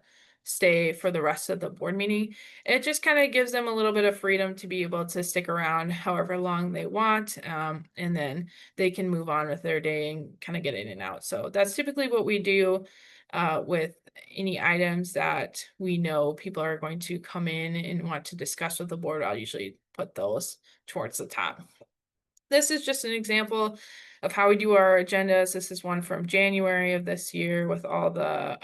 stay for the rest of the board meeting. It just kind of gives them a little bit of freedom to be able to stick around however long they want, and then they can move on with their day and kind of get in and out. So that's typically what we do with any items that we know people are going to come in and want to discuss with the board. I'll usually put those towards the top. This is just an example of how we do our agendas. This is one from January of this year with all the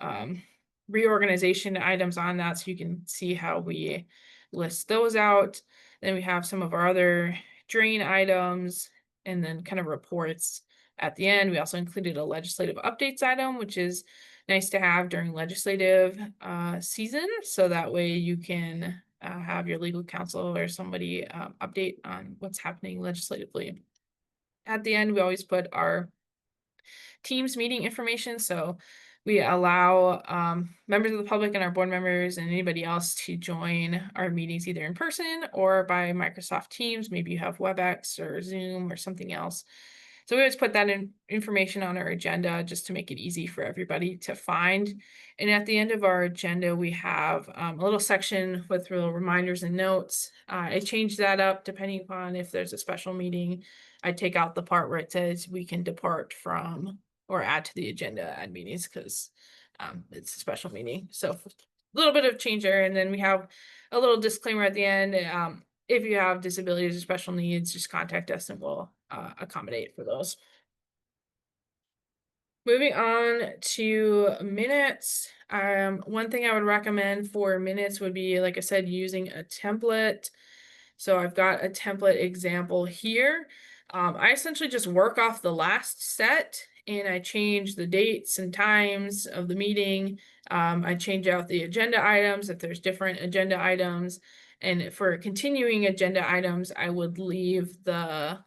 reorganization items on that, so you can see how we list those out. Then we have some of our other drain items and then kind of reports at the end. We also included a legislative updates item, which is nice to have during legislative season, so that way you can have your legal counsel or somebody update on what's happening legislatively. At the end, we always put our Teams meeting information, so we allow members of the public and our board members and anybody else to join our meetings either in person or by Microsoft Teams. Maybe you have WebEx or Zoom or something else. So we always put that information on our agenda just to make it easy for everybody to find. And at the end of our agenda, we have a little section with little reminders and notes. I change that up depending upon if there's a special meeting. I take out the part where it says we can depart from or add to the agenda at meetings because it's a special meeting. So a little bit of change there. And then we have a little disclaimer at the end. If you have disabilities or special needs, just contact us and we'll accommodate for those. Moving on to minutes. One thing I would recommend for minutes would be, like I said, using a template. So I've got a template example here. I essentially just work off the last set and I change the dates and times of the meeting. I change out the agenda items if there's different agenda items. And for continuing agenda items, I would leave the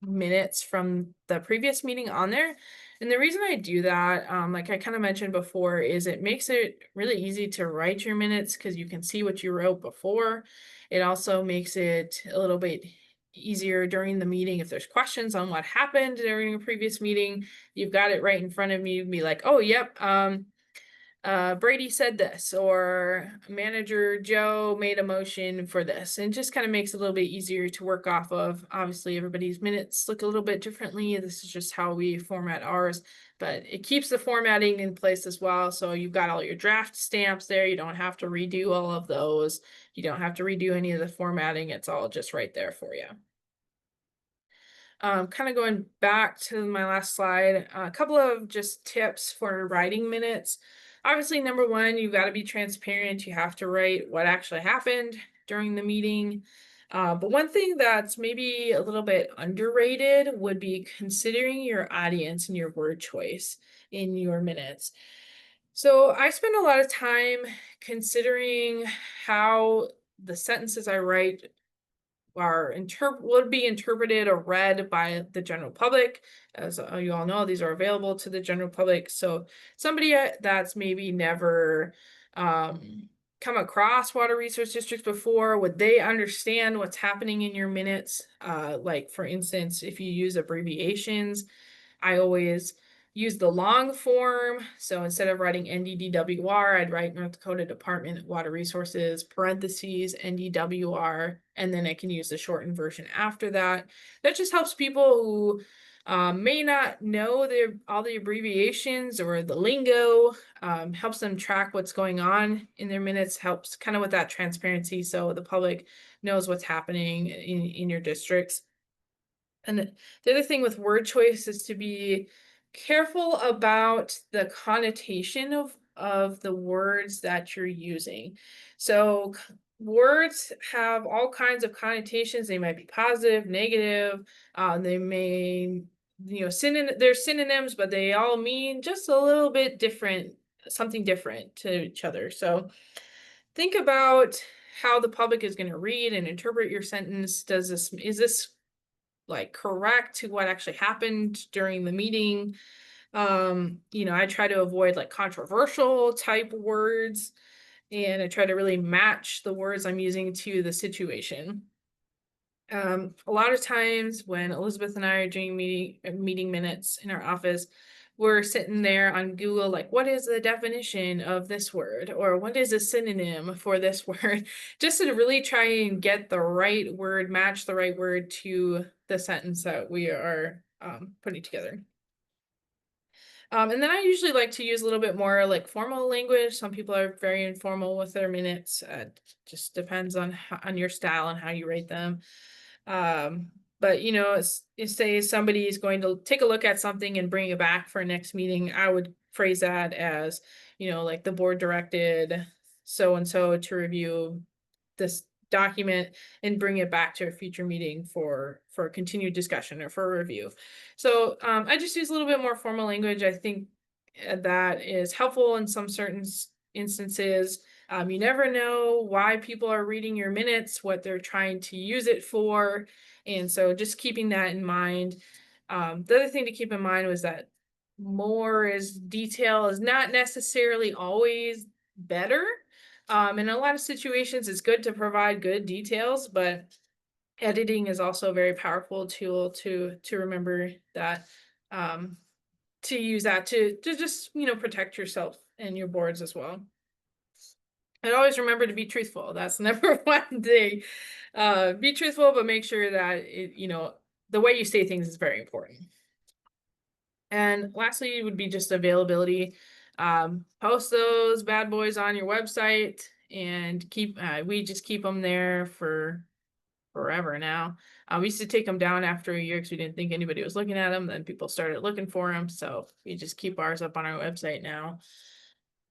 minutes from the previous meeting on there. And the reason I do that, like I kind of mentioned before, is it makes it really easy to write your minutes because you can see what you wrote before. It also makes it a little bit easier during the meeting. If there's questions on what happened during a previous meeting, you've got it right in front of you. Be like, oh, yep, Brady said this, or manager Joe made a motion for this, and just kind of makes it a little bit easier to work off of. Obviously, everybody's minutes look a little bit differently. This is just how we format ours, but it keeps the formatting in place as well. So you've got all your draft stamps there. You don't have to redo all of those. You don't have to redo any of the formatting. It's all just right there for you. Kind of going back to my last slide, a couple of just tips for writing minutes. Obviously, number one, you've got to be transparent. You have to write what actually happened during the meeting. But one thing that's maybe a little bit underrated would be considering your audience and your word choice in your minutes. So I spend a lot of time considering how the sentences I write would be interpreted or read by the general public. As you all know, these are available to the general public. So somebody that's maybe never come across water resource districts before, would they understand what's happening in your minutes? Like for instance, if you use abbreviations, I always use the long form. So instead of writing NDDWR, I'd write North Dakota Department of Water Resources, parentheses, NDWR, and then I can use the shortened version after that. That just helps people who may not know all the abbreviations or the lingo, helps them track what's going on in their minutes, helps kind of with that transparency so the public knows what's happening in your districts. And the other thing with word choice is to be careful about the connotation of the words that you're using. So words have all kinds of connotations. They might be positive, negative. They may, they're synonyms, but they all mean just a little bit different, something different to each other. So think about how the public is going to read and interpret your sentence. Is this like correct to what actually happened during the meeting? I try to avoid like controversial type words, and I try to really match the words I'm using to the situation. A lot of times when Elizabeth and I are doing meeting minutes in our office, we're sitting there on Google, like, what is the definition of this word? Or what is a synonym for this word? Just to really try and get the right word, match the right word to the sentence that we are putting together. And then I usually like to use a little bit more like formal language. Some people are very informal with their minutes. Just depends on your style and how you write them. But say somebody is going to take a look at something and bring it back for a next meeting, I would phrase that as, like the board directed so and so to review this document and bring it back to a future meeting for continued discussion or for review. So I just use a little bit more formal language. I think that is helpful in some certain instances. You never know why people are reading your minutes, what they're trying to use it for. And so just keeping that in mind. The other thing to keep in mind was that detail is not necessarily always better. In a lot of situations, it's good to provide good details, but editing is also a very powerful tool to remember that, to use that to just, protect yourself and your boards as well. And always remember to be truthful. That's number one thing. Be truthful, but make sure that the way you say things is very important. And lastly, would be just availability. Post those bad boys on your website and we just keep them there for forever now. We used to take them down after a year because we didn't think anybody was looking at them. Then people started looking for them. So we just keep ours up on our website now.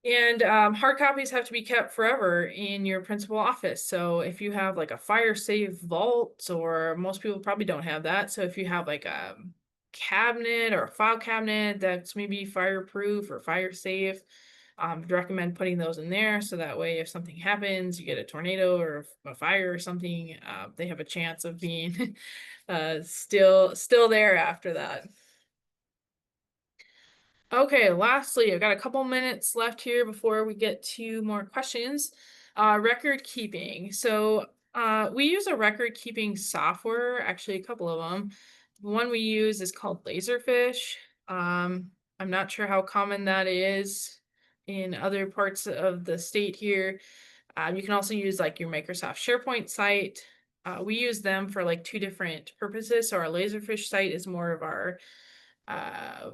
And hard copies have to be kept forever in your principal office. So if you have like a fire safe vault, or most people probably don't have that. So if you have like a cabinet or a file cabinet that's maybe fireproof or fire safe, recommend putting those in there so that way if something happens, you get a tornado or a fire or something, they have a chance of being still there after that. Okay, lastly, I've got a couple minutes left here before we get to more questions. Record keeping. So we use a record keeping software, actually a couple of them. The one we use is called Laserfish. I'm not sure how common that is in other parts of the state here. You can also use like your Microsoft SharePoint site. We use them for like two different purposes. So our Laserfish site is more of our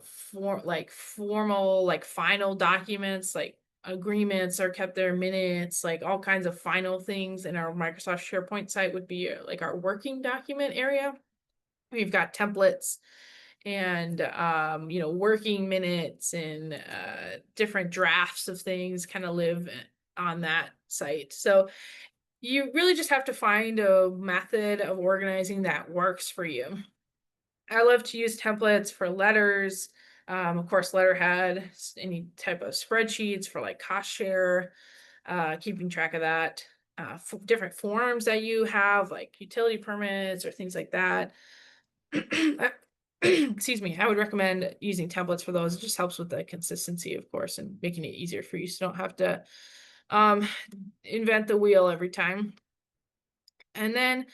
formal, like final documents, like agreements are kept there, minutes, like all kinds of final things. And our Microsoft SharePoint site would be like our working document area. We've got templates and working minutes and different drafts of things kind of live on that site. So you really just have to find a method of organizing that works for you. I love to use templates for letters, of course, letterhead, any type of spreadsheets for like cost share, keeping track of that, different forms that you have, like utility permits or things like that. Excuse me, I would recommend using templates for those. It just helps with the consistency, of course, and making it easier for you so you don't have to invent the wheel every time. And then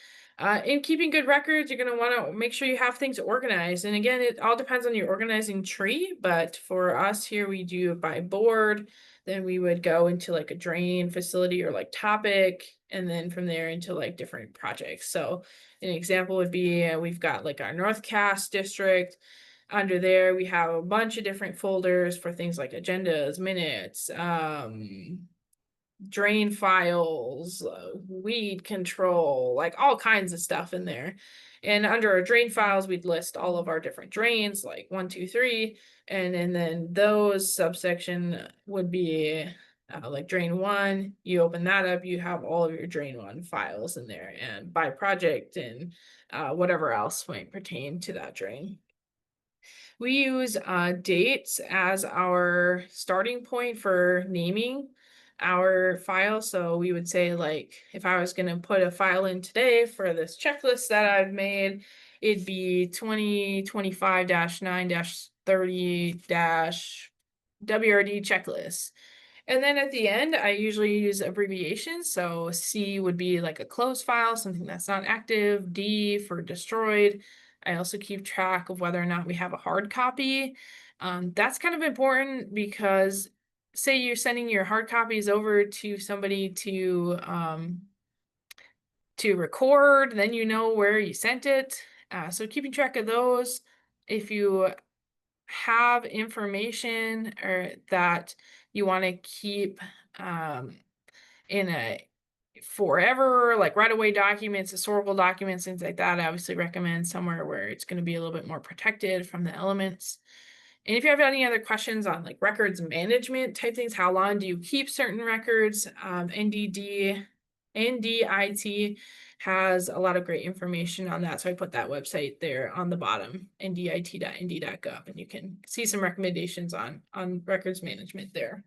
in keeping good records, you're going to want to make sure you have things organized. And again, it all depends on your organizing tree. But for us here, we do it by board. Then we would go into like a drain facility or like topic. And then from there into like different projects. So an example would be we've got like our North Cass district. Under there, we have a bunch of different folders for things like agendas, minutes, drain files, weed control, like all kinds of stuff in there. And under our drain files, we'd list all of our different drains, like 1, 2, 3. And then those subsection would be like drain 1. You open that up, you have all of your drain 1 files in there and by project and whatever else might pertain to that drain. We use dates as our starting point for naming our file. So we would say, like, if I was going to put a file in today for this checklist that I've made, it'd be 2025-9-30- WRD checklist. And then at the end, I usually use abbreviations. So C would be like a closed file, something that's not active. D for destroyed. I also keep track of whether or not we have a hard copy. That's kind of important because say you're sending your hard copies over to somebody to record, then you know where you sent it. So keeping track of those. If you have information or that you want to keep in a forever, like right away documents, historical documents, things like that, I obviously recommend somewhere where it's going to be a little bit more protected from the elements. And if you have any other questions on like records management type things, how long do you keep certain records? NDIT has a lot of great information on that. So I put that website there on the bottom, ndit.nd.gov, and you can see some recommendations on records management there.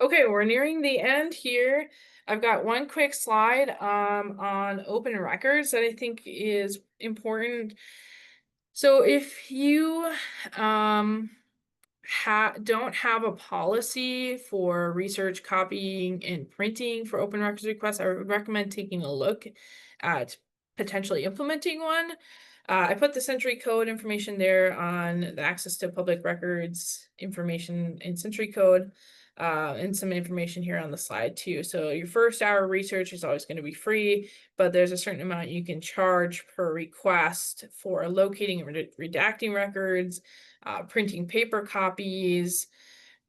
Okay, we're nearing the end here. I've got one quick slide on open records that I think is important. So if you don't have a policy for research, copying, and printing for open records requests, I would recommend taking a look at potentially implementing one. I put the Century Code information there on the access to public records information in Century Code, and some information here on the slide too. So your first hour of research is always going to be free, but there's a certain amount you can charge per request for locating and redacting records, printing paper copies.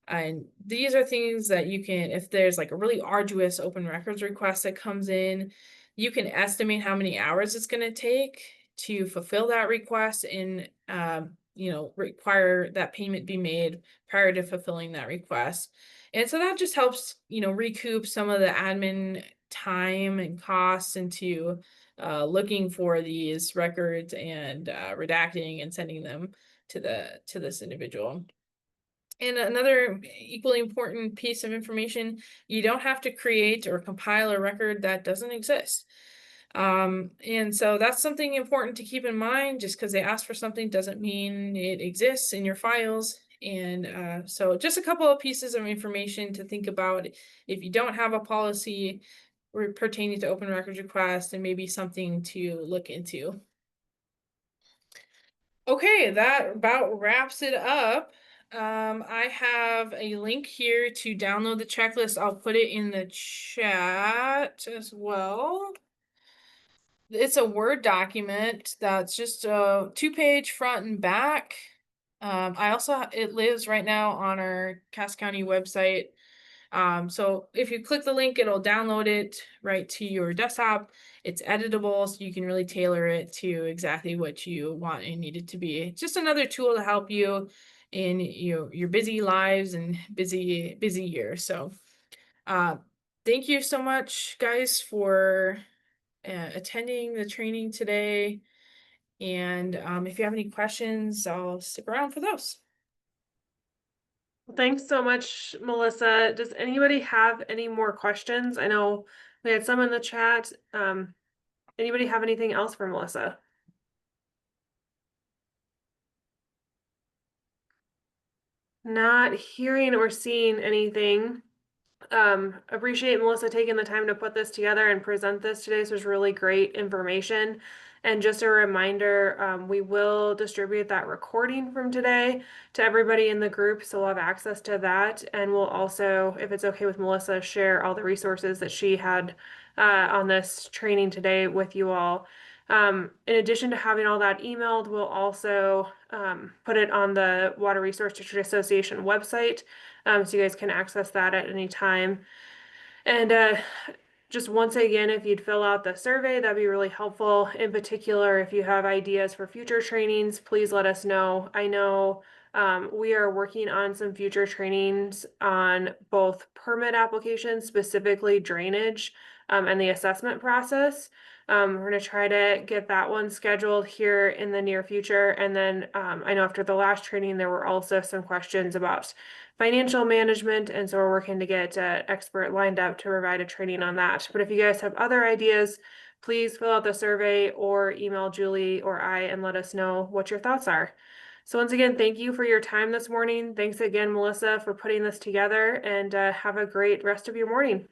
And these are things that you can, if there's like a really arduous open records request that comes in, you can estimate how many hours it's going to take to fulfill that request and, require that payment be made prior to fulfilling that request. And so that just helps, recoup some of the admin time and costs into looking for these records and redacting and sending them to this individual. And another equally important piece of information, you don't have to create or compile a record that doesn't exist. And so that's something important to keep in mind. Just because they ask for something doesn't mean it exists in your files. And so just a couple of pieces of information to think about if you don't have a policy pertaining to open records request, and maybe something to look into. Okay, that about wraps it up. I have a link here to download the checklist. I'll put it in the chat as well. It's a Word document that's just a 2-page front and back. It lives right now on our Cass County website. So if you click the link, it'll download it right to your desktop. It's editable, so you can really tailor it to exactly what you want and need it to be. Just another tool to help you in your busy lives and busy year. So thank you so much, guys, for attending the training today. And if you have any questions, I'll stick around for those. Thanks so much, Melissa. Does anybody have any more questions? I know we had some in the chat. Anybody have anything else for Melissa? Not hearing or seeing anything. Appreciate Melissa taking the time to put this together and present this today. This was really great information. And just a reminder, we will distribute that recording from today to everybody in the group, so we'll have access to that. And we'll also, if it's okay with Melissa, share all the resources that she had on this training today with you all. In addition to having all that emailed, we'll also put it on the Water Resource District Association website, so you guys can access that at any time. And just once again, if you'd fill out the survey, that'd be really helpful. In particular, if you have ideas for future trainings, please let us know. I know we are working on some future trainings on both permit applications, specifically drainage, and the assessment process. We're going to try to get that one scheduled here in the near future. And then I know after the last training, there were also some questions about financial management, and so we're working to get an expert lined up to provide a training on that. But if you guys have other ideas, please fill out the survey or email Julie or I and let us know what your thoughts are. So once again, thank you for your time this morning. Thanks again, Melissa, for putting this together, and have a great rest of your morning.